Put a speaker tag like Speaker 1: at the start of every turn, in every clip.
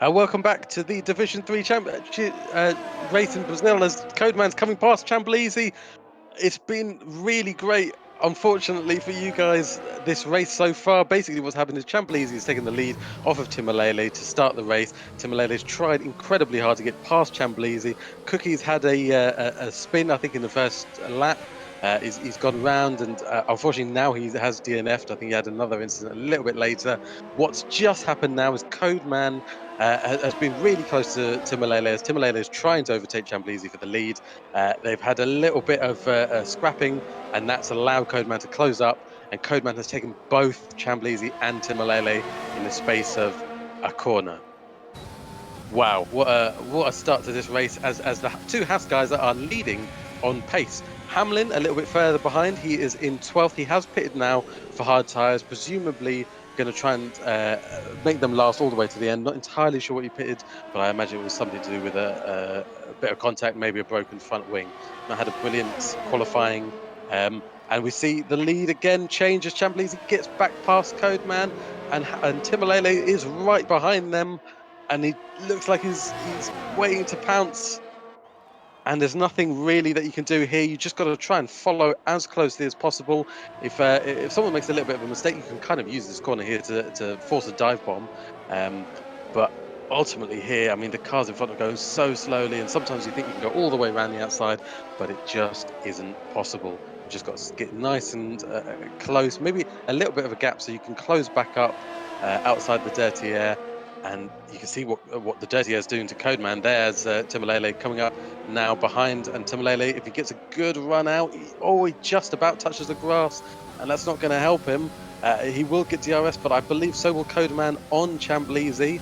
Speaker 1: Welcome back to the Division 3 race in Brazil as Codeman's coming past Chamblizi. It's been really great. Unfortunately for you guys, this race so far, basically what's happened is Chamblizi has taken the lead off of Timalele to start the race. Timalele's tried incredibly hard to get past Chamblizi. Cookie's had a spin, I think, in the first lap. He's gone round and unfortunately now he has DNF'd. I think he had another incident a little bit later. What's just happened now is Codeman has been really close to Timalele as Timalele is trying to overtake Chamblizi for the lead. They've had a little bit of scrapping, and that's allowed Codeman to close up. And Codeman has taken both Chamblizi and Timalele in the space of a corner. Wow, what a start to this race as the two Haas guys that are leading on pace. Hamlin a little bit further behind. He is in 12th. He has pitted now for hard tyres, presumably going to try and make them last all the way to the end. Not entirely sure what he pitted, but I imagine it was something to do with a bit of contact, maybe a broken front wing. Not had a brilliant qualifying. And we see the lead again change as Chamblizi gets back past Codeman, and Timalele is right behind them. And he looks like he's waiting to pounce. And there's nothing really that you can do here. You just got to try and follow as closely as possible. If someone makes a little bit of a mistake, you can kind of use this corner here to force a dive bomb. But ultimately here, I mean, the cars in front are going so slowly, and sometimes you think you can go all the way around the outside, but it just isn't possible. You just got to get nice and close, maybe a little bit of a gap so you can close back up outside the dirty air. And you can see what the dirty air is doing to Codeman. There's Timalele coming up now behind, and Timalele, if he gets a good run out, he just about touches the grass, and that's not going to help him. He will get DRS, but I believe so will Codeman on Chamblizi.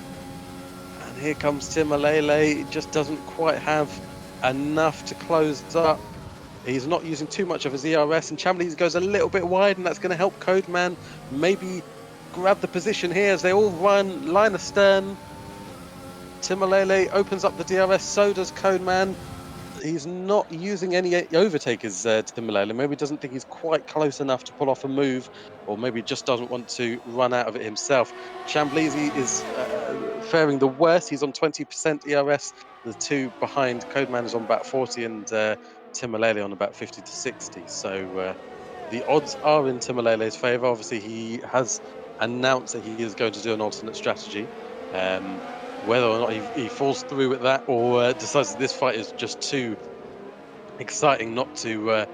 Speaker 1: And here comes Timalele. It just doesn't quite have enough to close up. He's not using too much of his ERS, and Chamblizi goes a little bit wide, and that's going to help Codeman maybe grab the position here as they all run line astern. Timalele opens up the DRS, so does Codeman. He's not using any overtakers, Timalele. Maybe doesn't think he's quite close enough to pull off a move, or maybe just doesn't want to run out of it himself. Chamblizi is faring the worst. He's on 20% ERS. The two behind, Codeman is on about 40 and Timalele on about 50 to 60. So the odds are in Timalele's favour. Obviously, he has announced that he is going to do an alternate strategy. Whether or not he falls through with that or decides that this fight is just too exciting not to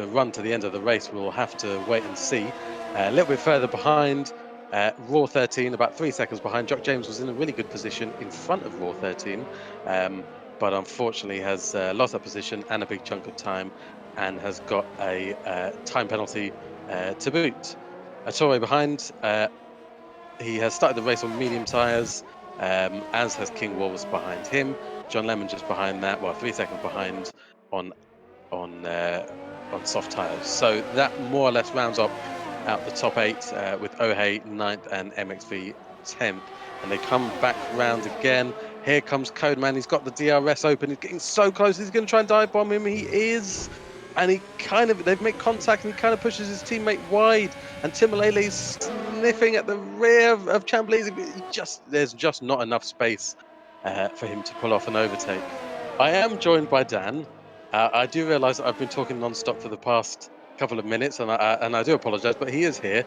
Speaker 1: run to the end of the race, we'll have to wait and see. A little bit further behind, Raw 13, about 3 seconds behind. Jock James was in a really good position in front of Raw 13, but unfortunately has lost that position and a big chunk of time, and has got a time penalty to boot. Attore behind, he has started the race on medium tyres, as has King Walrus behind him. John Lemon just behind that, well, 3 seconds behind on soft tyres. So that more or less rounds up out the top 8 with Ohe 9th and MXV 10th. And they come back round again. Here comes Codeman. He's got the DRS open. He's getting so close. He's going to try and dive bomb him. He is. And they've made contact, and he kind of pushes his teammate wide. And Timalele's sniffing at the rear of Chamblizi. There's just not enough space for him to pull off an overtake. I am joined by Dan. I do realise that I've been talking non-stop for the past couple of minutes, and I do apologise, but he is here.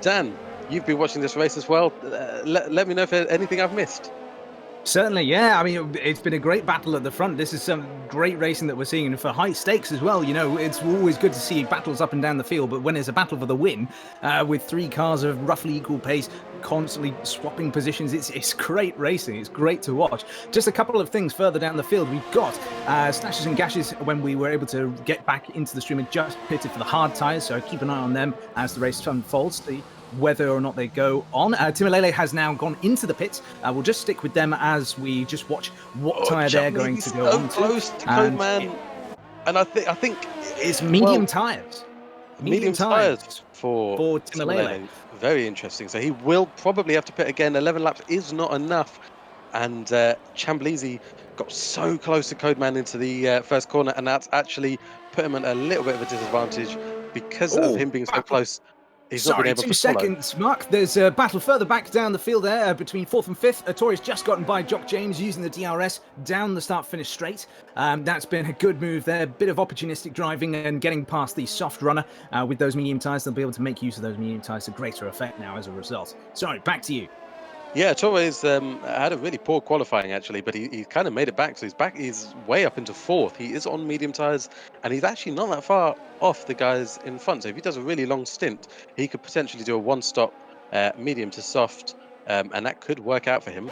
Speaker 1: Dan, you've been watching this race as well. Let me know if there's anything I've missed.
Speaker 2: Certainly, yeah. I mean, it's been a great battle at the front. This is some great racing that we're seeing, and for high stakes as well. You know, it's always good to see battles up and down the field, but when there's a battle for the win, with 3 cars of roughly equal pace, constantly swapping positions, it's great racing. It's great to watch. Just a couple of things further down the field. We've got Stashes and Gashes, when we were able to get back into the stream, and just pitted for the hard tyres, so keep an eye on them as the race unfolds. Whether or not they go on. Timalele has now gone into the pits. We'll just stick with them as we just watch what tyre they're going to go on to.
Speaker 1: Close to Codeman, and I think
Speaker 2: it's medium tyres.
Speaker 1: Medium tyres for
Speaker 2: Timalele.
Speaker 1: Very interesting. So he will probably have to pit again. 11 laps is not enough, and Chamblizi got so close to Codeman into the first corner, and that's actually put him at a little bit of a disadvantage because of him being so close. he's not been
Speaker 2: Sorry,
Speaker 1: able
Speaker 2: 2
Speaker 1: to follow.
Speaker 2: seconds, Mark. There's a battle further back down the field there between 4th and 5th. Torres just gotten by Jock James using the DRS down the start-finish straight. That's been a good move there. Bit of opportunistic driving and getting past the soft runner with those medium tyres. They'll be able to make use of those medium tyres to greater effect now as a result. Sorry, back to you.
Speaker 1: Yeah, Torres had a really poor qualifying actually, but he kind of made it back. So he's back. He's way up into 4th. He is on medium tires, and he's actually not that far off the guys in front. So if he does a really long stint, he could potentially do a one-stop medium to soft, and that could work out for him.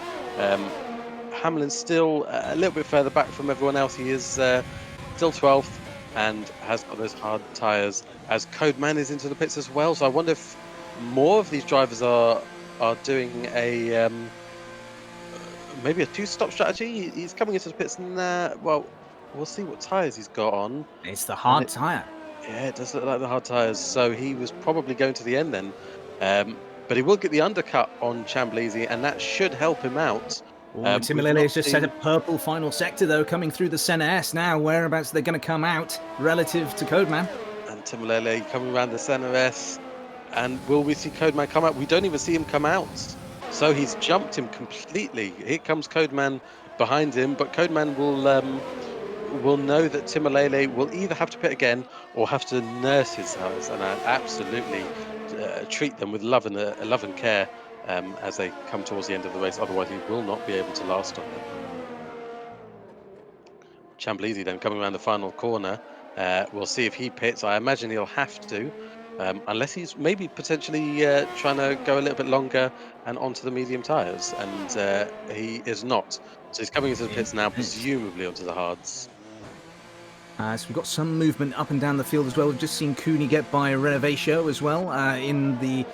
Speaker 1: Hamlin's still a little bit further back from everyone else. He is still 12th and has got those hard tires. As Codeman is into the pits as well. So I wonder if more of these drivers are doing a maybe a two-stop strategy. He's coming into the pits now. Well, we'll see what tires he's got on.
Speaker 2: It's the
Speaker 1: And
Speaker 2: hard tyre.
Speaker 1: yeah, it does look like the hard tires. So he was probably going to the end then. But he will get the undercut on Chamblizi, and that should help him out.
Speaker 2: Tim
Speaker 1: We've
Speaker 2: Malele
Speaker 1: not
Speaker 2: has just set a
Speaker 1: seen-
Speaker 2: purple final sector, though, coming through the Senna S now. Whereabouts they're going to come out relative to Codeman?
Speaker 1: and Timolele coming around the center S. And will we see Codeman come out? We don't even see him come out. So he's jumped him completely. Here comes Codeman behind him, but Codeman will know that Timolele will either have to pit again or have to nurse his tires, and I absolutely treat them with love and care as they come towards the end of the race. Otherwise, he will not be able to last on them. Chamblizi then coming around the final corner. We'll see if he pits. I imagine he'll have to, unless he's maybe potentially trying to go a little bit longer and onto the medium tyres, and he is not. So he's coming into the pits now, presumably onto the hards.
Speaker 2: So we've got some movement up and down the field as well. We've just seen Cooney get by Renovatio as well in the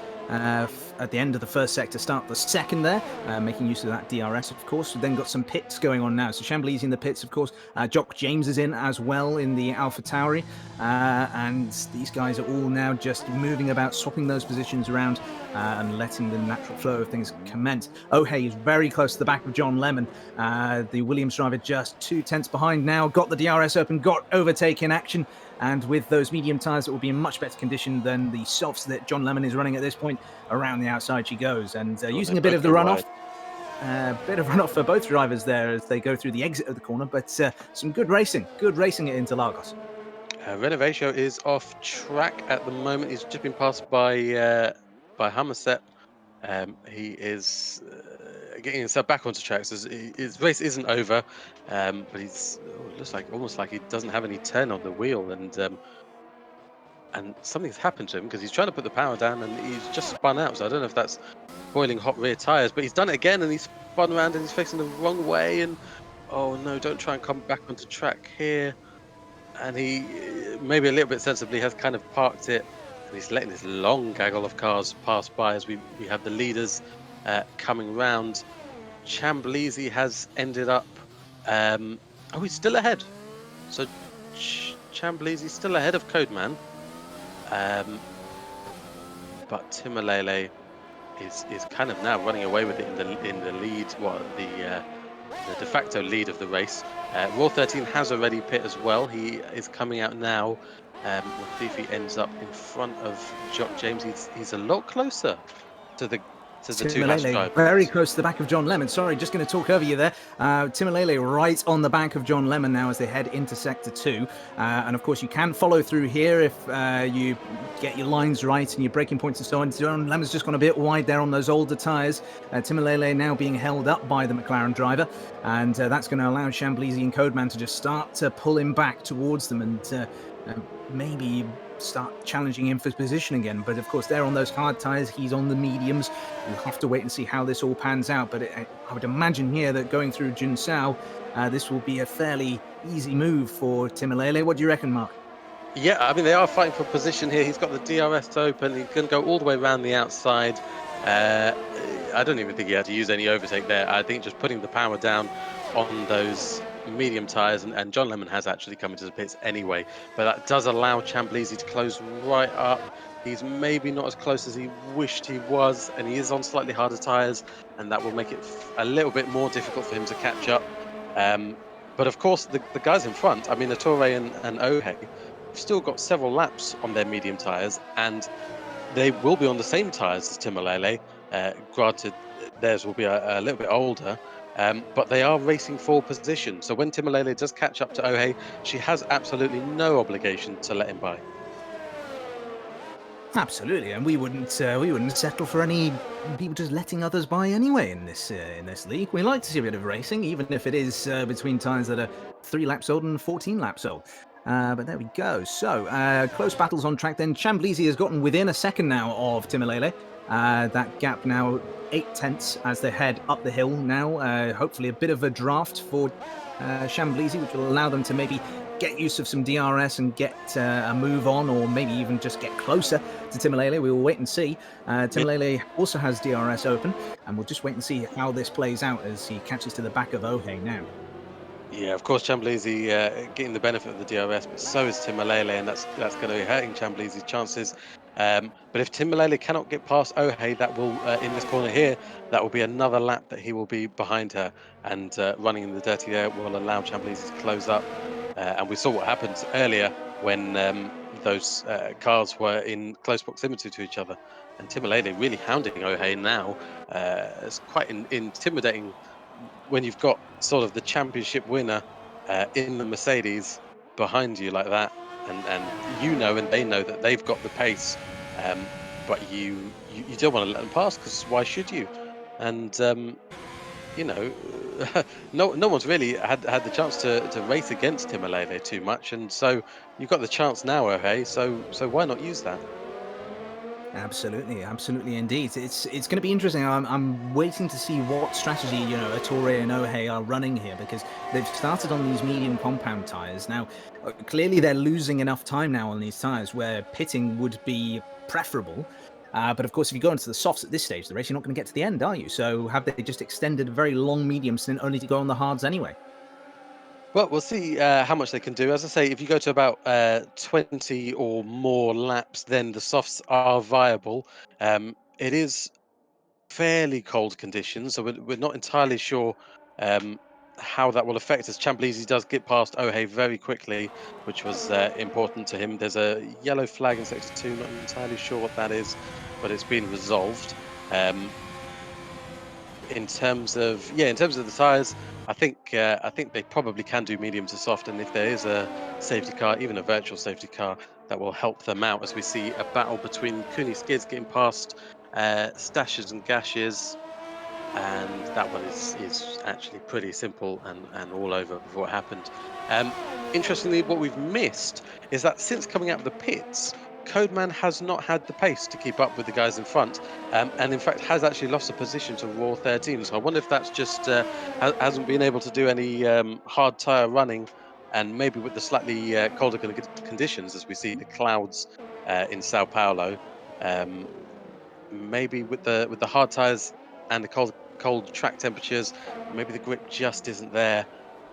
Speaker 2: at the end of the first sector, start the second there, making use of that DRS, of course. We've then got some pits going on now. So Chamblizi in the pits, of course. Jock James is in as well in the Alpha Tauri. And these guys are all now just moving about, swapping those positions around and letting the natural flow of things commence. Ohei is very close to the back of John Lemon. The Williams driver just 2 tenths behind now. Got the DRS open, got overtake in action. And with those medium tyres, it will be in much better condition than the softs that John Lemon is running at this point. Around the outside she goes, and using a bit of the runoff. Bit of runoff for both drivers there as they go through the exit of the corner, but some good racing at Interlagos.
Speaker 1: Renovatio is off track at the moment. He's just been passed by Hammerset. He is getting himself back onto tracks. His race isn't over, but he's looks like almost like he doesn't have any turn on the wheel, and something's happened to him because he's trying to put the power down and he's just spun out. So I don't know if that's boiling hot rear tires, but he's done it again and he's spun around and he's facing the wrong way. And oh no, don't try and come back onto track here. And he maybe a little bit sensibly has kind of parked it, and he's letting this long gaggle of cars pass by as we have the leaders coming round. Chamblizi has ended up he's still ahead, so Chamblizi's still ahead of Codeman, but Timolele is kind of now running away with it in the lead, the de facto lead of the race. Raw 13 has already pit as well. He is coming out now. We'll see if he ends up in front of Jock James. He's a lot closer to the two Haas drivers.
Speaker 2: Very close to the back of John Lemon. Sorry, just going to talk over you there. Timolele right on the back of John Lemon now as they head into Sector 2. And of course, you can follow through here if you get your lines right and your braking points and so on. John Lemon's just gone a bit wide there on those older tyres. Timolele now being held up by the McLaren driver. And that's going to allow Chamblizi and Codeman to just start to pull him back towards them and maybe start challenging him for position again. But of course, they're on those hard tyres. He's on the mediums. We'll have to wait and see how this all pans out. But I would imagine here that going through Junsao, this will be a fairly easy move for Timolele. What do you reckon, Mark?
Speaker 1: Yeah, I mean, they are fighting for position here. He's got the DRS open. He's going to go all the way around the outside. I don't even think he had to use any overtake there. I think just putting the power down on those medium tyres, and John Lemon has actually come into the pits anyway, but that does allow Chamblizi to close right up. He's maybe not as close as he wished he was, and he is on slightly harder tyres, and that will make it a little bit more difficult for him to catch up. But of course, the guys in front, I mean, Ettore and Ohei, have still got several laps on their medium tyres, and They will be on the same tyres as Timolele. Granted, theirs will be a little bit older, but they are racing for position. So when Timolele does catch up to Ohe, she has absolutely no obligation to let him by.
Speaker 2: Absolutely, and we wouldn't settle for any people just letting others by anyway in this league. We like to see a bit of racing, even if it is between tyres that are 3 laps old and 14 laps old. But there we go. So close battles on track. Then Chamblizi has gotten within a second now of Timolele. That gap now 8 tenths as they head up the hill now. Hopefully a bit of a draft for Chamblizi, which will allow them to maybe get use of some DRS and get a move on, or maybe even just get closer to Timolele. We will wait and see. Timolele also has DRS open, and we'll just wait and see how this plays out as he catches to the back of Ohe now.
Speaker 1: Yeah, of course, Chamblizi getting the benefit of the DRS, but so is Timolele, and that's going to be hurting Chamblizi's chances. But if Timolele cannot get past Ohe, that will in this corner here, that will be another lap that he will be behind her, and running in the dirty air will allow Chamblizi to close up. And we saw what happened earlier when those cars were in close proximity to each other, and Timolele really hounding Ohe now. It's quite intimidating when you've got sort of the championship winner in the Mercedes behind you like that, and and they know that they've got the pace, but you don't want to let them pass, because why should you? And you know, no one's really had the chance to race against Timolele too much, and so you've got the chance now, okay? So why not use that?
Speaker 2: Absolutely, absolutely indeed. It's going to be interesting. I'm waiting to see what strategy Ettore and Ohe are running here, because they've started on these medium compound tyres. Now, clearly they're losing enough time now on these tyres where pitting would be preferable. But of course, if you go into the softs at this stage of the race, you're not going to get to the end, are you? So have they just extended a very long medium stint only to go on the hards anyway?
Speaker 1: Well, we'll see how much they can do. As I say, if you go to about 20 or more laps, then the softs are viable. It is fairly cold conditions, so we're not entirely sure um, how that will affect us. Chamblizi does get past Ohe very quickly, which was important to him. There's a yellow flag in sector 2, not entirely sure what that is, but it's been resolved. Um, in terms of the tires, I think they probably can do medium to soft, and if there is a safety car, even a virtual safety car, that will help them out, as we see a battle between Cooney Skids getting past Stashes and Gashes, and that one is actually pretty simple and all over before it happened. Um, Interestingly, what we've missed is that since coming out of the pits, Codeman has not had the pace to keep up with the guys in front, and in fact has actually lost a position to Raw 13. So I wonder if that's just hasn't been able to do any hard tyre running, and maybe with the slightly colder conditions, as we see the clouds in Sao Paulo. Um, Maybe with the hard tires and the cold track temperatures, maybe the grip just isn't there,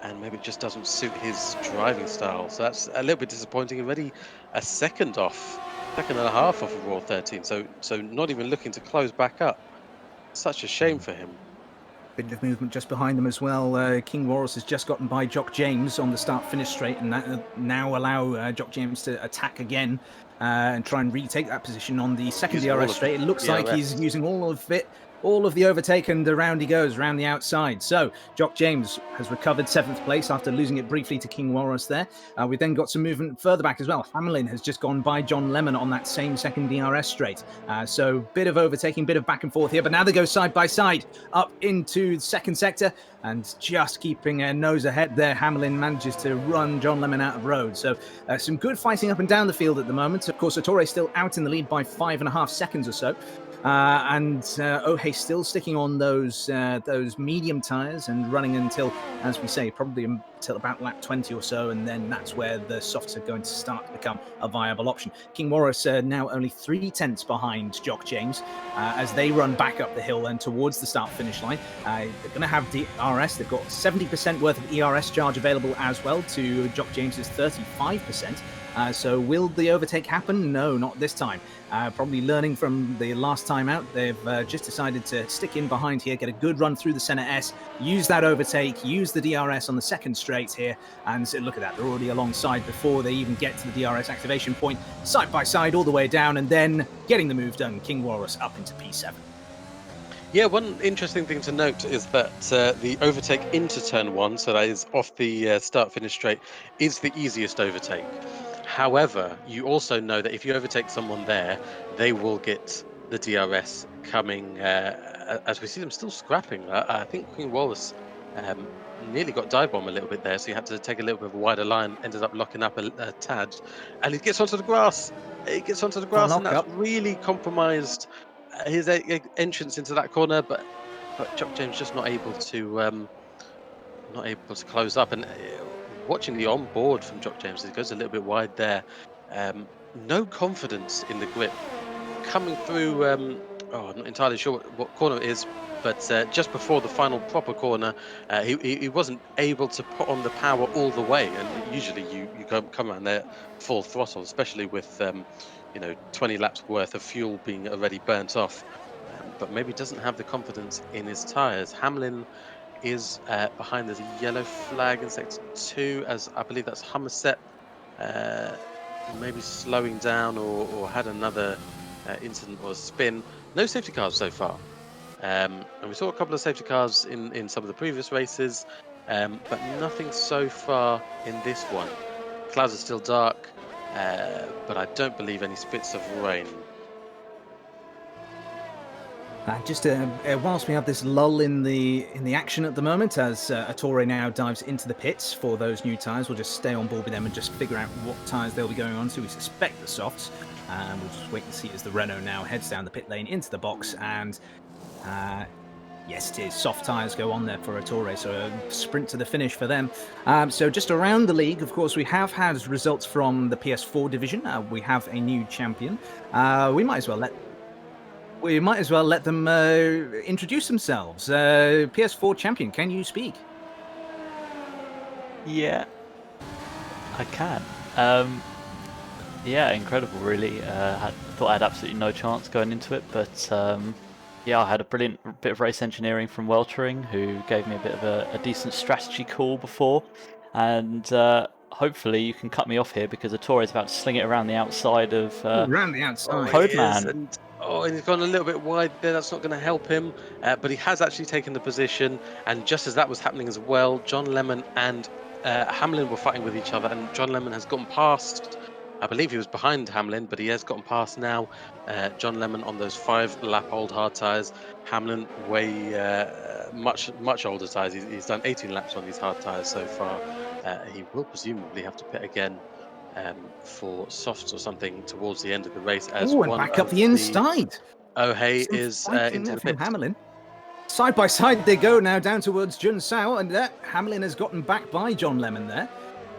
Speaker 1: and maybe it just doesn't suit his driving style. So that's a little bit disappointing. Already a second and a half off of Raw 13. So not even looking to close back up. Such a shame for him.
Speaker 2: Bit of movement just behind them as well. King Walrus has just gotten by Jock James on the start-finish straight, and that now allow Jock James to attack again and try and retake that position on the second
Speaker 1: Using all
Speaker 2: DRS
Speaker 1: of
Speaker 2: straight. It looks
Speaker 1: the
Speaker 2: like he's
Speaker 1: DRS.
Speaker 2: using all of it, all of the overtake, and around he goes, around the outside. So Jock James has recovered 7th place after losing it briefly to King Walrus there. We've then got some movement further back as well. Hamlin has just gone by John Lemon on that same second DRS straight. So bit of overtaking, bit of back and forth here, but now they go side by side up into the second sector, and just keeping a nose ahead there, Hamlin manages to run John Lemon out of road. So some good fighting up and down the field at the moment. Of course, Ettore still out in the lead by 5.5 seconds or so. And Ohe still sticking on those medium tyres and running until, as we say, probably until about lap 20 or so, and then that's where the softs are going to start to become a viable option. King Walrus now only 3 tenths behind Jock James as they run back up the hill and towards the start-finish line. They're going to have DRS. They've got 70% worth of ERS charge available as well to Jock James's 35%. So will the overtake happen? No, not this time. Probably learning from the last time out, they've just decided to stick in behind here, get a good run through the center S, use that overtake, use the DRS on the second straight here, and so look at that, they're already alongside before they even get to the DRS activation point, side by side all the way down, and then getting the move done. King Walrus up into P7.
Speaker 1: Yeah, one interesting thing to note is that the overtake into turn one, so that is off the start finish straight, is the easiest overtake. However, you also know that if you overtake someone there, they will get the DRS coming, as we see them still scrapping. I think Queen Wallace nearly got dive bomb a little bit there, so you had to take a little bit of a wider line, ended up locking up a tad, and he gets onto the grass. It gets onto the
Speaker 2: The
Speaker 1: grass, and
Speaker 2: lock
Speaker 1: that's
Speaker 2: up.
Speaker 1: really compromised his entrance into that corner, but Jock James just not able to close up. And watching the on board from Jock James, it goes a little bit wide there. No confidence in the grip coming through. I'm not entirely sure what corner it is, but just before the final proper corner, he wasn't able to put on the power all the way. And usually you come around there full throttle, especially with 20 laps worth of fuel being already burnt off. But maybe doesn't have the confidence in his tyres. Hamlin is behind. There's a yellow flag in sector two, as I believe that's Hummerset, uh, maybe slowing down or had another incident or spin. No safety cars so far. And we saw a couple of safety cars in some of the previous races, but nothing so far in this one. Clouds are still dark, but I don't believe any spits of rain.
Speaker 2: Just whilst we have this lull in the action at the moment, as Attore now dives into the pits for those new tyres, we'll just stay on board with them and just figure out what tyres they'll be going on to. We suspect the softs, and we'll just wait and see as the Renault now heads down the pit lane into the box. And yes, it is. Soft tyres go on there for Attore, so a sprint to the finish for them. So just around the league, of course, we have had results from the PS4 division. We have a new champion. We might as well let them introduce themselves. PS4 champion, can you speak?
Speaker 3: Yeah, I can. Yeah, incredible, really. I thought I had absolutely no chance going into it, but yeah, I had a brilliant bit of race engineering from Weltering, who gave me a bit of a decent strategy call before, and hopefully you can cut me off here because Attore is about to sling it around the outside of
Speaker 2: Around the
Speaker 1: Oh,
Speaker 2: outside.
Speaker 1: he is,
Speaker 3: Codeman.
Speaker 1: and he's gone a little bit wide there. That's not going to help him, but he has actually taken the position. And just as that was happening as well, John Lemon and Hamlin were fighting with each other, and John Lemon has gotten past. I believe he was behind Hamlin, but he has gotten past now. John Lemon on those 5-lap old hard tires. Hamlin way much older tires. He's done 18 laps on these hard tires so far. He will presumably have to pit again for softs or something towards the end of the race, as
Speaker 2: Oh, and
Speaker 1: one
Speaker 2: back up
Speaker 1: of
Speaker 2: the
Speaker 1: the
Speaker 2: inside.
Speaker 1: Ohay
Speaker 2: Some
Speaker 1: is
Speaker 2: fighting
Speaker 1: into
Speaker 2: there
Speaker 1: the
Speaker 2: from
Speaker 1: pits.
Speaker 2: Hamlin. Side by side they go now down towards Jun Sao, and Hamlin has gotten back by John Lemon there.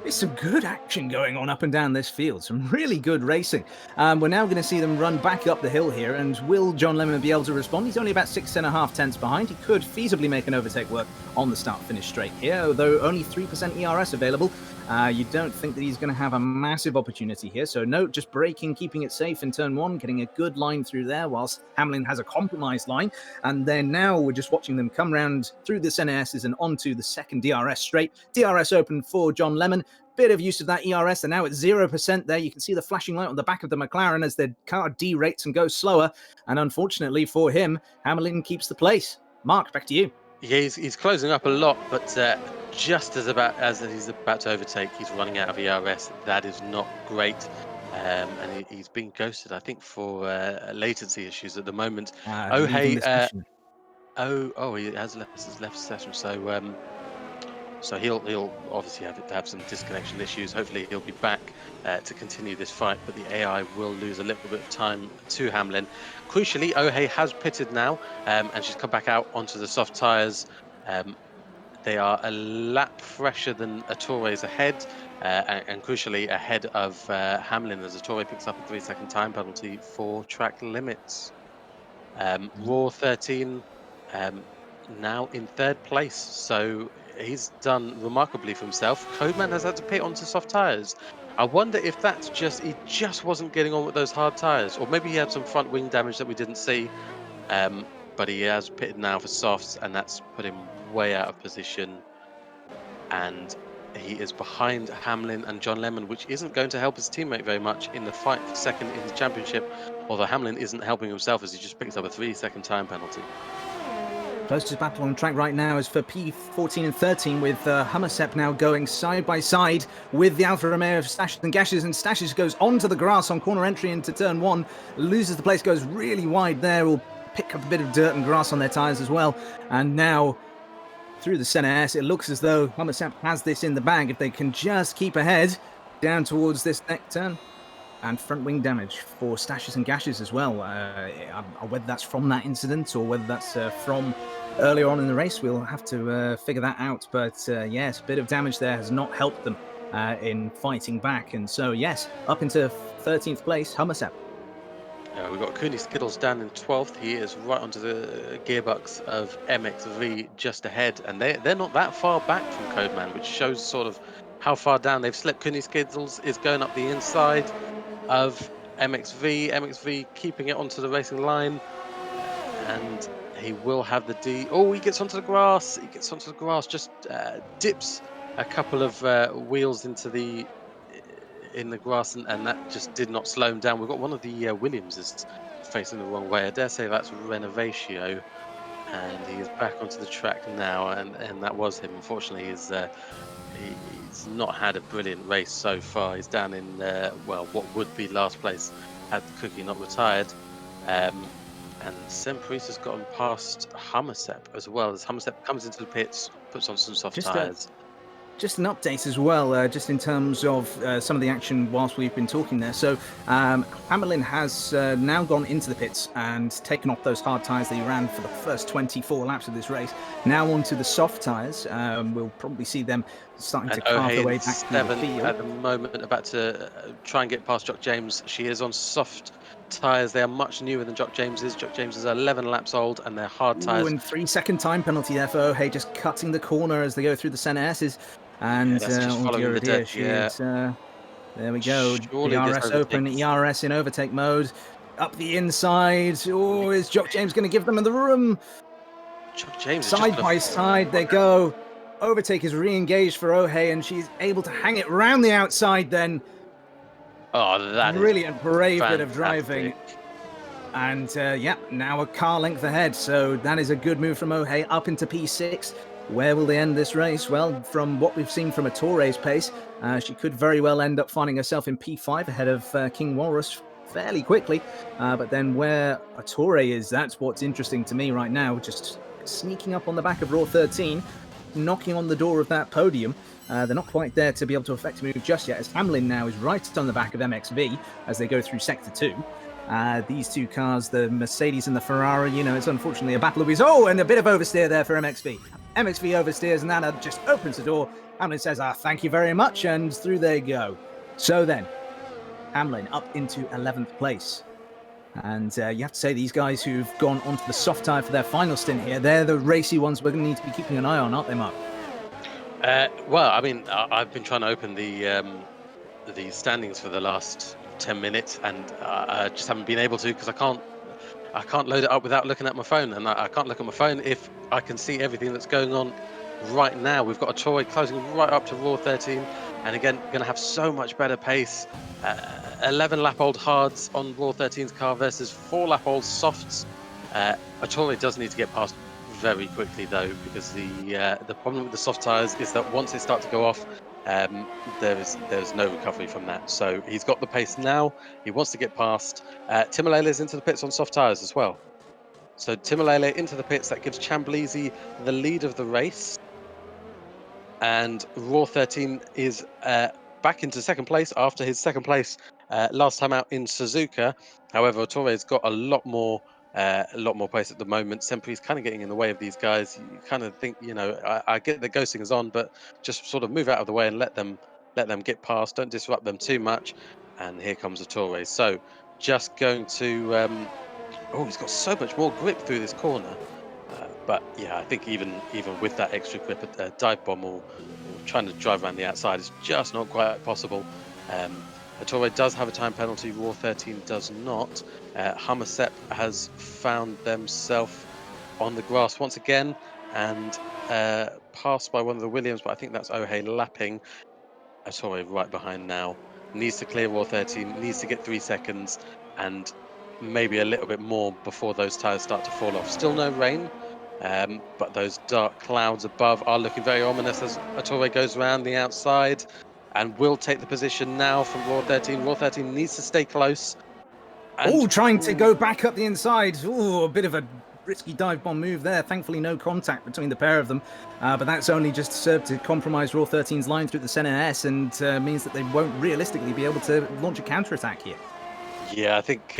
Speaker 2: There's some good action going on up and down this field, some really good racing. We're now going to see them run back up the hill here, and will John Lemon be able to respond? He's only about 6.5 tenths behind. He could feasibly make an overtake work on the start-finish straight here, although only 3% ERS available. You don't think that he's going to have a massive opportunity here, so no, just braking, keeping it safe in turn one, getting a good line through there, whilst Hamlin has a compromised line. And then now we're just watching them come round through the NASs and onto the second DRS straight. DRS open for John Lemon. Bit of use of that ERS. They're now at 0% there. You can see the flashing light on the back of the McLaren as their car derates and goes slower. And unfortunately for him, Hamlin keeps the place. Mark, back to you.
Speaker 1: Yeah, he's closing up a lot, but just as he's about to overtake, he's running out of ERS. That is not great. And he's being ghosted, I think, for latency issues at the moment. Oh,
Speaker 2: Leaving
Speaker 1: hey,
Speaker 2: the session.
Speaker 1: he has left session, so he'll obviously have some disconnection issues. Hopefully he'll be back to continue this fight, but the AI will lose a little bit of time to Hamlin. Crucially, Ohay has pitted now, and she's come back out onto the soft tyres. They are a lap fresher than Attore's ahead, and crucially ahead of Hamlin, as Attore picks up a 3-second time penalty for track limits. Raw 13 um, now in third place, so he's done remarkably for himself. Codeman has had to pit onto soft tyres, I wonder if that's just he just wasn't getting on with those hard tires, or maybe he had some front wing damage that we didn't see. Um, but he has pitted now for softs, and that's put him way out of position. And he is behind Hamlin and John Lemon, which isn't going to help his teammate very much in the fight for second in the championship. Although Hamlin isn't helping himself as he just picks up a 3-second time penalty.
Speaker 2: Closest battle on track right now is for P14 and 13, with Hummersep now going side by side with the Alfa Romeo of Stashes and Gashes, and Stashes goes onto the grass on corner entry into turn 1, loses the place, goes really wide there, will pick up a bit of dirt and grass on their tyres as well, and now through the centre S, it looks as though Hummersep has this in the bag if they can just keep ahead down towards this next turn. And front wing damage for Stashes and Gashes as well. Whether that's from that incident or whether that's from earlier on in the race, we'll have to figure that out. But yes, a bit of damage there has not helped them in fighting back. And so, yes, up into 13th place, Hummersep.
Speaker 1: We've got Cooney Skittles down in 12th. He is right onto the gearbox of MXV just ahead. And they're not that far back from Codeman, which shows sort of how far down they've slipped. Cooney Skittles is going up the inside of MXV. MXV keeping it onto the racing line, and he will have the D. Oh, he gets onto the grass. He gets onto the grass. Just dips a couple of wheels into the grass, and that just did not slow him down. We've got one of the Williamses facing the wrong way. I dare say that's Renovatio, and he is back onto the track now. And that was him. Unfortunately, he's not had a brilliant race so far. He's down in what would be last place had the cookie not retired. And Prix has gotten past Hummersep as well, as Hummersep comes into the pits, puts on some soft tyres.
Speaker 2: Just an update as well, just in terms of some of the action whilst we've been talking there. So Hamlin has now gone into the pits and taken off those hard tyres that he ran for the first 24 laps of this race. Now onto the soft tyres. We'll probably see them starting to carve their way back to the field.
Speaker 1: At the moment, about to try and get past Jock James. She is on soft tyres. They are much newer than Jock James is. Jock James is 11 laps old, and they're hard tyres.
Speaker 2: And 3-second time penalty there for O'Hay, just cutting the corner as they go through the centre S's. And
Speaker 1: following the dead,
Speaker 2: there we go.
Speaker 1: Surely
Speaker 2: ERS open, ERS in overtake mode. Up the inside. Oh, is Jock James going to give them the room?
Speaker 1: Jock James
Speaker 2: side by side they go. Overtake is re-engaged for O'Hay, and she's able to hang it round the outside then.
Speaker 1: Oh, that
Speaker 2: brilliant,
Speaker 1: is
Speaker 2: brave
Speaker 1: fantastic
Speaker 2: bit of driving. And now a car length ahead. So that is a good move from O'Hay up into P6. Where will they end this race? Well, from what we've seen from a Torre's pace, she could very well end up finding herself in P5 ahead of King Walrus fairly quickly. But then where a Torre is, that's what's interesting to me right now. Just sneaking up on the back of Raw 13, knocking on the door of that podium. They're not quite there to be able to affect a move just yet, as Hamlin now is right on the back of MXV as they go through Sector 2. These two cars, the Mercedes and the Ferrari, it's unfortunately a battle of wheels. Oh, and a bit of oversteer there for MXV. MXV oversteers, and that just opens the door. Hamlin says, thank you very much, and through they go. So then, Hamlin up into 11th place. And you have to say, these guys who've gone onto the soft tyre for their final stint here, they're the racy ones we're going to need to be keeping an eye on, aren't they, Mark?
Speaker 1: Well, I mean, I've been trying to open the standings for the last 10 minutes, and I just haven't been able to because I can't load it up without looking at my phone, and I can't look at my phone if I can see everything that's going on right now. We've got a Troy closing right up to Raw 13, and again, going to have so much better pace. 11-lap-old hards on Raw 13's car versus 4-lap-old softs. Torre does need to get past very quickly though, because the problem with the soft tyres is that once they start to go off, there's no recovery from that. So he's got the pace now. He wants to get past. Timolele's into the pits on soft tyres as well. So Timolele into the pits. That gives Chamblizi the lead of the race. And Raw 13 is back into second place after his second place last time out in Suzuka. However, Torre's got a lot more pace at the moment. Sempri's kind of getting in the way of these guys. You kind of think, I get the ghosting is on, but just sort of move out of the way and let them get past. Don't disrupt them too much. And here comes a Torre. So just going to he's got so much more grip through this corner. But yeah, I think even with that extra grip, dive bomb or trying to drive around the outside is just not quite possible. Ettore does have a time penalty, Raw 13 does not. Hummersep has found themselves on the grass once again and passed by one of the Williams, but I think that's Ohe lapping. Ettore right behind now. Needs to clear Raw 13, needs to get 3 seconds and maybe a little bit more before those tyres start to fall off. Still no rain, but those dark clouds above are looking very ominous as Ettore goes around the outside and will take the position now from Raw 13. Raw 13 needs to stay close. And
Speaker 2: Oh, trying to go back up the inside. Oh, a bit of a risky dive bomb move there. Thankfully, no contact between the pair of them. But that's only just served to compromise Raw 13's line through the center S and means that they won't realistically be able to launch a counterattack here.
Speaker 1: yeah, I think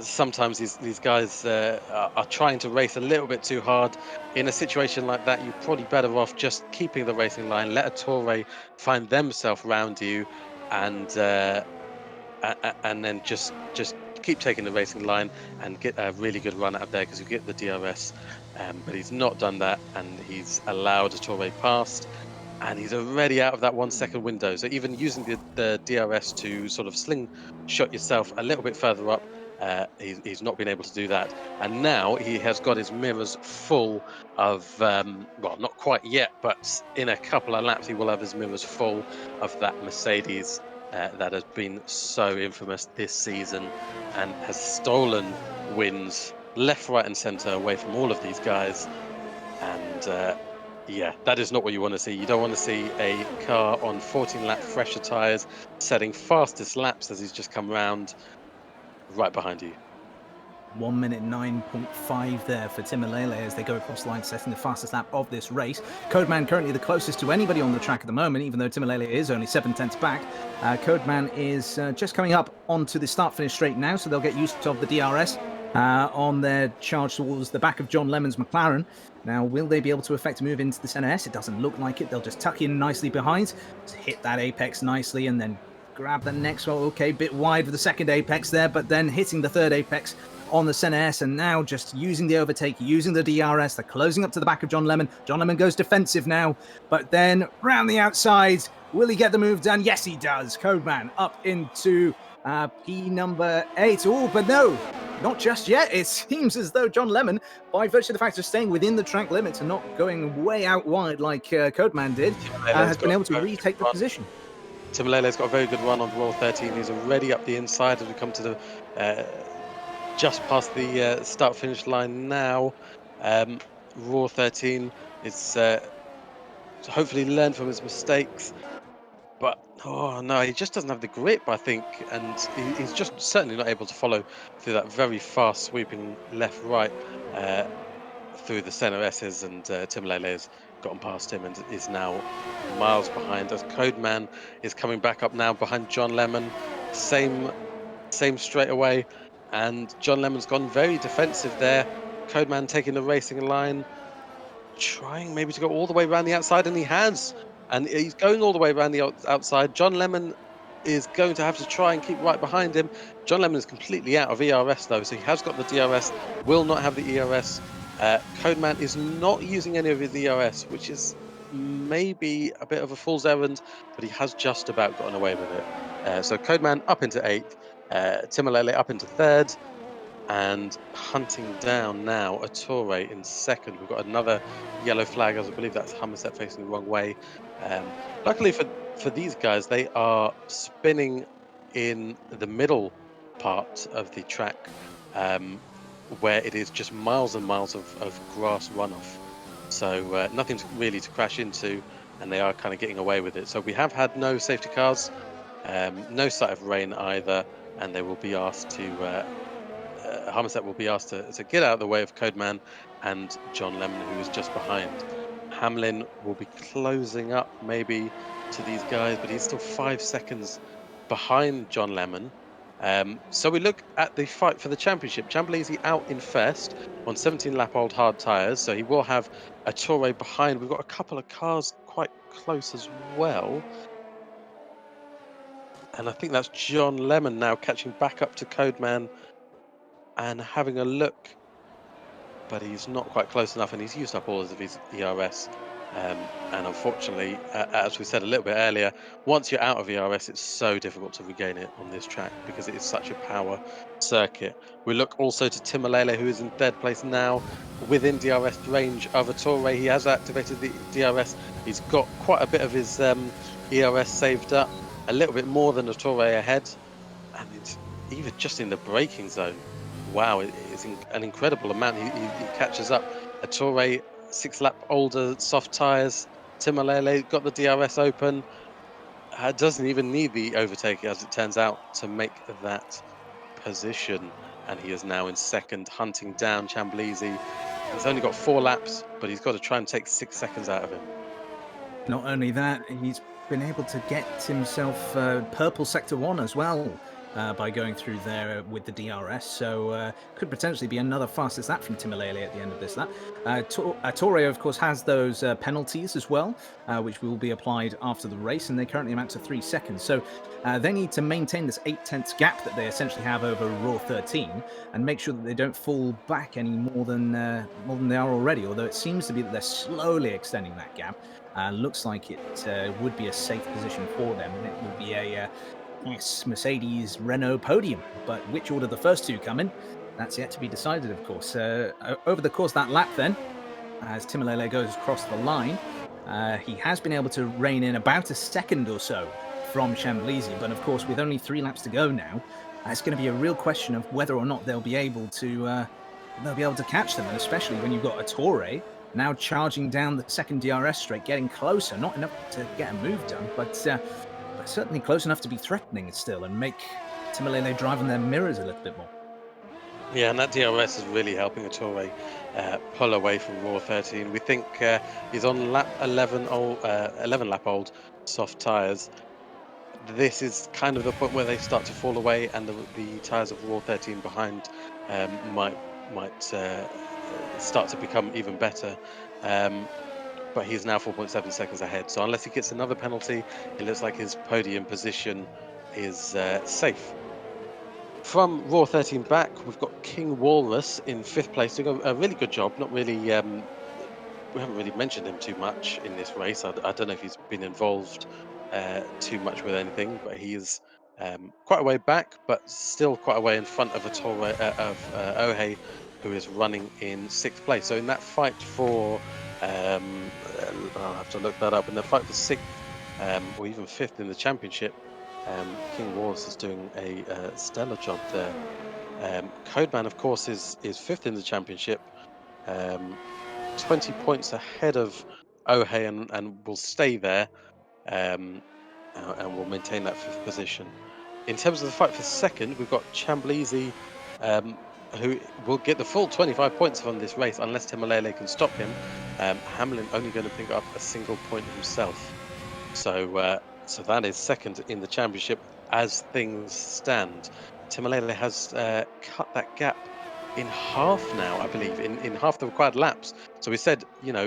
Speaker 1: sometimes these guys are trying to race a little bit too hard. In a situation like that, you're probably better off just keeping the racing line. Let Ettore find themselves round you, and and then just keep taking the racing line and get a really good run out of there because you get the DRS. But he's not done that, and he's allowed Ettore past. And he's already out of that 1 second window. So even using the DRS to sort of slingshot yourself a little bit further up, he's not been able to do that. And now he has got his mirrors full of, well, not quite yet, but in a couple of laps, he will have his mirrors full of that Mercedes that has been so infamous this season and has stolen wins left, right, and centre away from all of these guys. And yeah, that is not what you want to see. You don't want to see a car on 14 lap fresher tyres setting fastest laps as he's just come round right behind you.
Speaker 2: 1 minute 9.5 there for Timolele as they go across the line, setting the fastest lap of this race. Codeman currently the closest to anybody on the track at the moment, even though Timolele is only 7/10 back. Codeman is just coming up onto the start-finish straight now, so they'll get used of the DRS on their charge towards the back of John Lemon's McLaren. Now, will they be able to effect a move into the center S? It doesn't look like it. They'll just tuck in nicely behind, hit that apex nicely, and then grab the next one. Okay, bit wide for the second apex there, but then hitting the third apex on the center S, and now just using the overtake, using the DRS. They're closing up to the back of John Lemon. John Lemon goes defensive now, but then round the outside. Will he get the move done? Yes, he does. Codeman up into P number 8. Oh, but no, not just yet. It seems as though John Lemon, by virtue of the fact of staying within the track limits and not going way out wide like Codeman did, has been able to retake the position.
Speaker 1: Timolele's got a very good run on Raw 13. He's already up the inside as we come to the just past the start-finish line now. Raw 13 is hopefully learned from his mistakes. But oh no, he just doesn't have the grip, I think, and he's just certainly not able to follow through that very fast sweeping left-right through the center S's. And Timolele has gotten past him and is now miles behind. As Codeman is coming back up now behind John Lemon, same straight away, and John Lemon's gone very defensive there. Codeman taking the racing line, trying maybe to go all the way around the outside, and he has. And he's going all the way around the outside. John Lemon is going to have to try and keep right behind him. John Lemon is completely out of ERS though, so he has got the DRS, will not have the ERS. Codeman is not using any of his ERS, which is maybe a bit of a fool's errand, but he has just about gotten away with it. So Codeman up into 8th, Timolele up into 3rd, and hunting down now Ettore in 2nd. We've got another yellow flag, as I believe that's Hummersep facing the wrong way. Luckily for these guys, they are spinning in the middle part of the track, where it is just miles and miles of grass runoff. So nothing really to crash into, and they are kind of getting away with it. So we have had no safety cars, no sight of rain either, and they will be asked to Hummersep will be asked to get out of the way of Codeman and John Lemon, who is just behind. Hamlin will be closing up maybe to these guys, but he's still 5 seconds behind John Lemon. So we look at the fight for the championship. Chamblisi out in first on 17-lap-old hard tyres, so he will have Ettore behind. We've got a couple of cars quite close as well. And I think that's John Lemon now catching back up to Codeman and having a look, but he's not quite close enough, and he's used up all of his ERS. And unfortunately, as we said a little bit earlier, once you're out of ERS, it's so difficult to regain it on this track because it is such a power circuit. We look also to Timalele, who is in third place now, within DRS range of Ettore. He has activated the DRS. He's got quite a bit of his ERS saved up, a little bit more than Ettore ahead, and it's even just in the braking zone. Wow, it's an incredible amount. He catches up. Ettore, 6 lap older, soft tyres. Timalele got the DRS open. Doesn't even need the overtake, as it turns out, to make that position. And he is now in second, hunting down Chamblisi. He's only got 4 laps, but he's got to try and take 6 seconds out of him.
Speaker 2: Not only that, he's been able to get himself purple sector 1 as well by going through there with the DRS. So could potentially be another fastest lap from Timalele at the end of this lap. Torre, of course, has those penalties as well, which will be applied after the race, and they currently amount to 3 seconds. So they need to maintain this 8/10 gap that they essentially have over Raw 13 and make sure that they don't fall back any more than they are already, although it seems to be that they're slowly extending that gap. Looks like it would be a safe position for them, and it will be a Mercedes Renault podium. But which order the first two come in, that's yet to be decided, of course. Over the course of that lap, then, as Timalele goes across the line, he has been able to rein in about a second or so from Chamblisi, but of course, with only 3 laps to go now, it's going to be a real question of whether or not they'll be able to catch them, and especially when you've got Ettore now charging down the second DRS straight, getting closer, not enough to get a move done, but certainly close enough to be threatening still and make Timalele drive on their mirrors a little bit more.
Speaker 1: Yeah, and that DRS is really helping Ettore pull away from Raw 13. We think he's on lap 11 lap old soft tyres. This is kind of the point where they start to fall away, and the tyres of Raw 13 behind might start to become even better. But he's now 4.7 seconds ahead. So unless he gets another penalty, it looks like his podium position is safe. From Raw 13 back, we've got King Walrus in 5th place, doing a really good job. Not really, we haven't really mentioned him too much in this race. I don't know if he's been involved too much with anything, but he is quite a way back, but still quite a way in front of Ohe, who is running in 6th place. So in that fight for, I'll have to look that up, in the fight for 6th or even 5th in the championship, King Wars is doing a stellar job there. Codeman, of course, is 5th in the championship, 20 points ahead of Ohe, and will stay there, and will maintain that 5th position. In terms of the fight for 2nd, we've got Chamblisi, who will get the full 25 points from this race unless Timalele can stop him. Hamlin only going to pick up a single point himself. So that is 2nd in the championship as things stand. Timalele has cut that gap in half now, I believe, in half the required laps. So we said,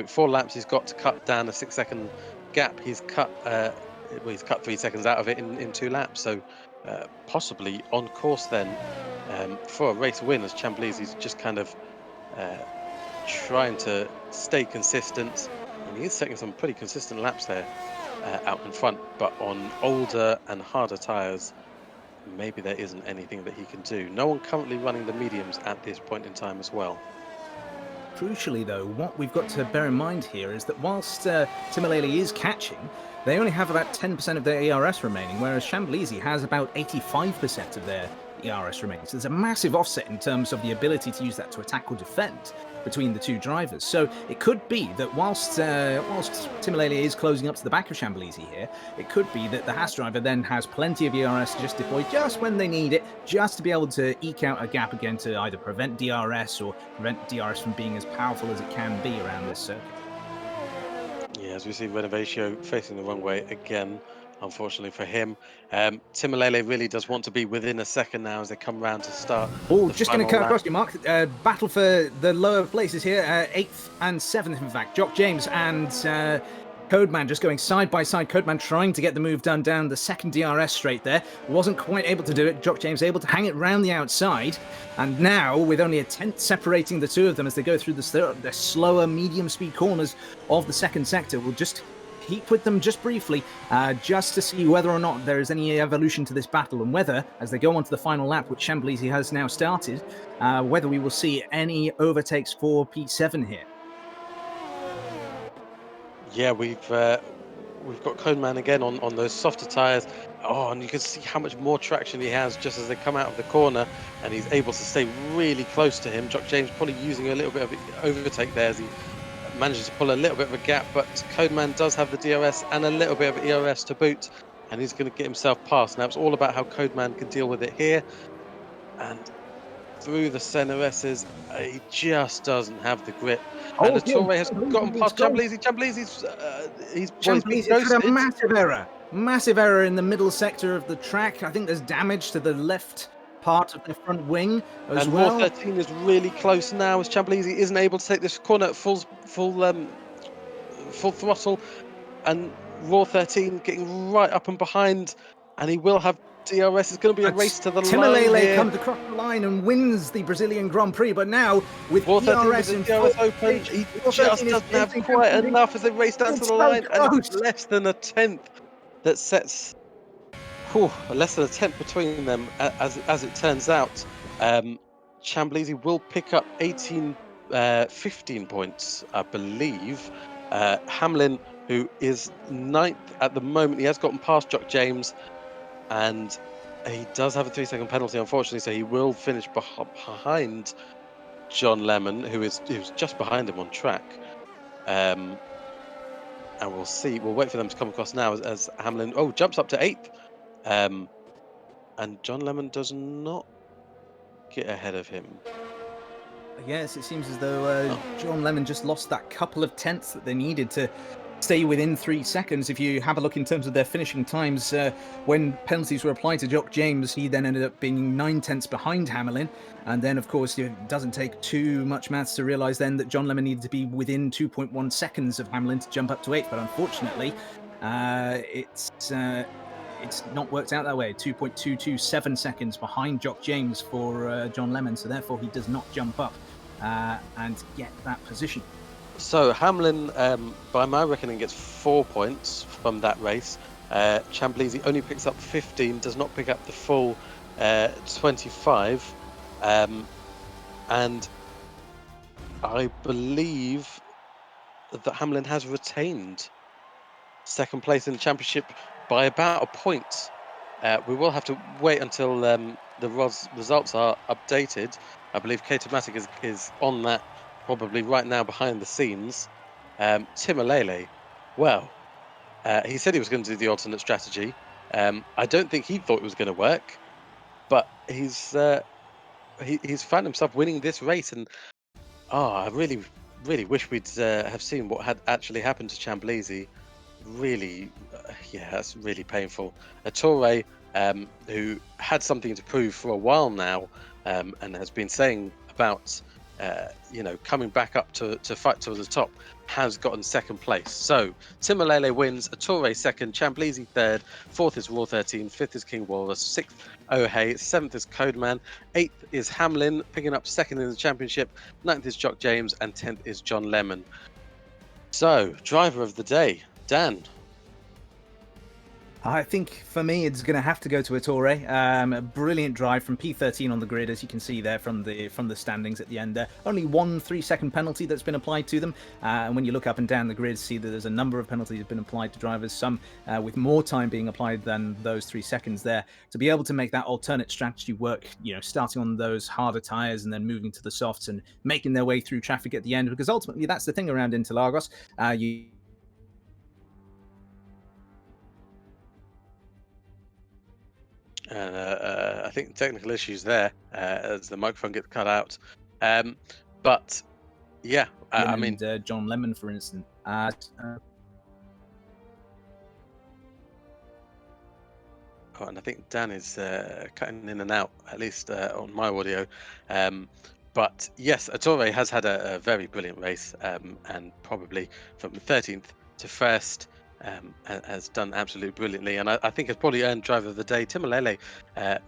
Speaker 1: 4 laps he's got to cut down a 6-second gap. He's cut 3 seconds out of it in 2 laps. So possibly on course then for a race win, as Chamblisi's just kind of trying to stay consistent. And he is taking some pretty consistent laps there out in front, but on older and harder tyres, maybe there isn't anything that he can do. No one currently running the mediums at this point in time as well.
Speaker 2: Crucially, though, what we've got to bear in mind here is that whilst Timalele is catching, they only have about 10% of their ERS remaining, whereas Chamblisi has about 85% of their ERS remaining. So there's a massive offset in terms of the ability to use that to attack or defend between the two drivers. So it could be that whilst Timalele is closing up to the back of Chamblisi here, it could be that the Haas driver then has plenty of ERS to just deploy just when they need it, just to be able to eke out a gap again to either prevent DRS or prevent DRS from being as powerful as it can be around this circuit.
Speaker 1: Yeah, as we see Renovatio facing the wrong way again, unfortunately for him. Timalele really does want to be within a second now as they come round to start.
Speaker 2: Oh, just going to cut across you, Mark. Battle for the lower places here, 8th and 7th, in fact. Jock James and Codeman just going side by side. Codeman trying to get the move done down the second DRS straight there. Wasn't quite able to do it. Jock James able to hang it round the outside. And now, with only a tenth separating the two of them as they go through the slower medium speed corners of the second sector, we'll just keep with them just briefly, just to see whether or not there is any evolution to this battle, and whether, as they go on to the final lap, which Chamblizy has now started, whether we will see any overtakes for P7 here.
Speaker 1: Yeah, we've got Codeman again on those softer tyres. Oh, and you can see how much more traction he has just as they come out of the corner, and he's able to stay really close to him. Jock James probably using a little bit of overtake there as he manages to pull a little bit of a gap, but Codeman does have the DRS and a little bit of ERS to boot, and he's going to get himself past. Now it's all about how Codeman can deal with it here, and through the centre S's, he just doesn't have the grip. And the Toure has gotten past Chamblizy. Chamblizy's he's been
Speaker 2: Chamblizy's had a
Speaker 1: ghosted.
Speaker 2: massive error in the middle sector of the track. I think there's damage to the left part of the front wing as
Speaker 1: and
Speaker 2: well.
Speaker 1: Raw 13 is really close now as Chamblizy isn't able to take this corner at full throttle, and Raw 13 getting right up and behind, and he will have DRS. It's going to be a race to the line here.
Speaker 2: comes across the line and wins the Brazilian Grand Prix, but now with
Speaker 1: Raw 13
Speaker 2: DRS
Speaker 1: with the DRS open, he just doesn't have quite enough as they race down to the line, and it's less than a tenth that sets less than a tenth between them. As it turns out, Chamblizy will pick up 15 points, I believe. Hamlin, who is 9th at the moment, he has gotten past Jock James, and he does have a 3-second penalty, unfortunately, so he will finish behind John Lemon, who's just behind him on track. And we'll see. We'll wait for them to come across now as Hamlin jumps up to 8th. And John Lemon does not get ahead of him.
Speaker 2: Yes, it seems as though John Lemon just lost that couple of tenths that they needed to stay within 3 seconds. If you have a look in terms of their finishing times, when penalties were applied to Jock James, he then ended up being 9 tenths behind Hamlin. And then, of course, it doesn't take too much maths to realise then that John Lemon needed to be within 2.1 seconds of Hamlin to jump up to 8th. But unfortunately, it's not worked out that way. 2.227 seconds behind Jock James for John Lemon, so therefore he does not jump up and get that position.
Speaker 1: So Hamlin, by my reckoning, gets 4 points from that race. Chamblizy only picks up 15, does not pick up the full 25. And I believe that Hamlin has retained second place in the championship by about a point. We will have to wait until the results are updated. I believe K-Tomatic is on that probably right now behind the scenes. Tim Alele, well, he said he was going to do the alternate strategy. I don't think he thought it was going to work, but he's found himself winning this race, and I really wish we'd have seen what had actually happened to Chamblizy. Really, that's really painful. A Toure who had something to prove for a while now, and has been saying about coming back up to fight to the top, has gotten second place. So Tim Alele wins, a Toure second, Chamblizy third, 4th is Raw 13, 5th is King Walrus, 6th O'Hay, 7th is Codeman, 8th is Hamlin picking up second in the championship, 9th is Jock James, and 10th is John Lemon. So driver of the day, Dan.
Speaker 2: I think for me, it's going to have to go to a Toure. A brilliant drive from P13 on the grid, as you can see there from the standings at the end there. Only 1 3-second penalty that's been applied to them. And when you look up and down the grid, see that there's a number of penalties that have been applied to drivers, some with more time being applied than those 3 seconds there. To be able to make that alternate strategy work, starting on those harder tyres and then moving to the softs and making their way through traffic at the end, because ultimately that's the thing around Interlagos.
Speaker 1: I think technical issues there as the microphone gets cut out. But yeah, I mean,
Speaker 2: John Lemon, for instance.
Speaker 1: and I think Dan is cutting in and out, at least on my audio. But yes, Toure has had a very brilliant race, and probably from 13th to first. Has done absolutely brilliantly, and I think has probably earned driver of the day. Timolele,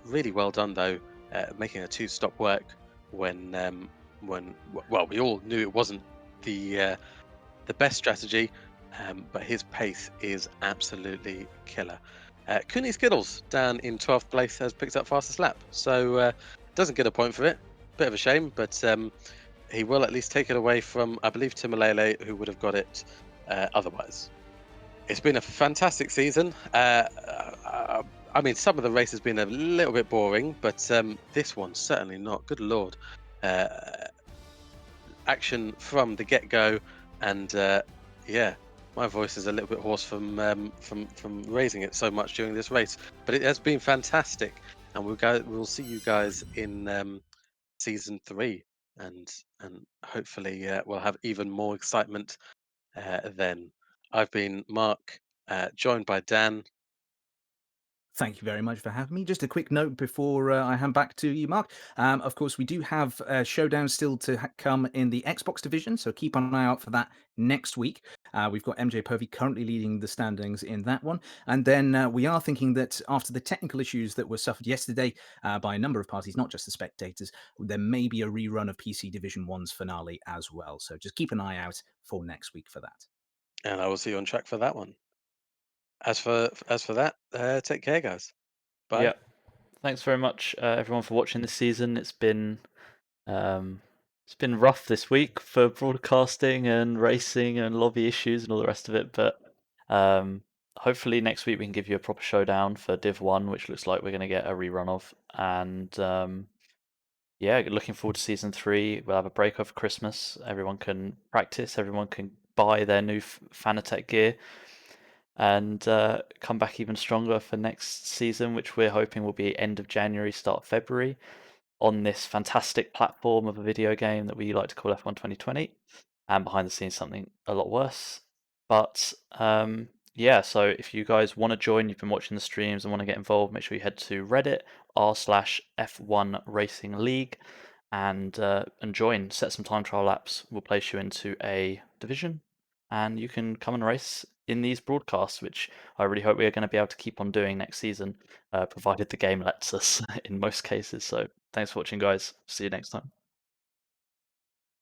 Speaker 1: really well done though, making a two-stop work well, we all knew it wasn't the best strategy, but his pace is absolutely killer. Cooney Skittles down in 12th place has picked up fastest lap, so doesn't get a point for it. Bit of a shame, but he will at least take it away from, I believe, Timolele, who would have got it otherwise. It's been a fantastic season. I mean, some of the race has been a little bit boring, but this one's certainly not. Good lord, action from the get-go, and yeah, my voice is a little bit hoarse from raising it so much during this race. But it has been fantastic, and we'll see you guys in season 3, and hopefully we'll have even more excitement then. I've been Mark, joined by Dan.
Speaker 2: Thank you very much for having me. Just a quick note before I hand back to you, Mark. Of course, we do have showdown still to come in the Xbox division, so keep an eye out for that next week. We've got MJ Povey currently leading the standings in that one. And then we are thinking that after the technical issues that were suffered yesterday by a number of parties, not just the spectators, there may be a rerun of PC Division 1's finale as well. So just keep an eye out for next week for that.
Speaker 1: And I will see you on track for that one. As for that, take care, guys. Bye.
Speaker 3: Yeah. Thanks very much, everyone, for watching this season. Um, it's been rough this week for broadcasting and racing and lobby issues and all the rest of it, but hopefully next week we can give you a proper showdown for Div 1, which looks like we're going to get a rerun of. And yeah, looking forward to season 3. We'll have a break over Christmas. Everyone can practice, everyone can buy their new Fanatec gear, and come back even stronger for next season, which we're hoping will be end of January, start of February, on this fantastic platform of a video game that we like to call F1 2020, and behind the scenes something a lot worse. But yeah, so if you guys want to join, you've been watching the streams and want to get involved, make sure you head to Reddit r/F1 Racing League and join. Set some time trial laps. We'll place you into a division, and you can come and race in these broadcasts, which I really hope we are going to be able to keep on doing next season, provided the game lets us in most cases. So thanks for watching, guys. See you next time.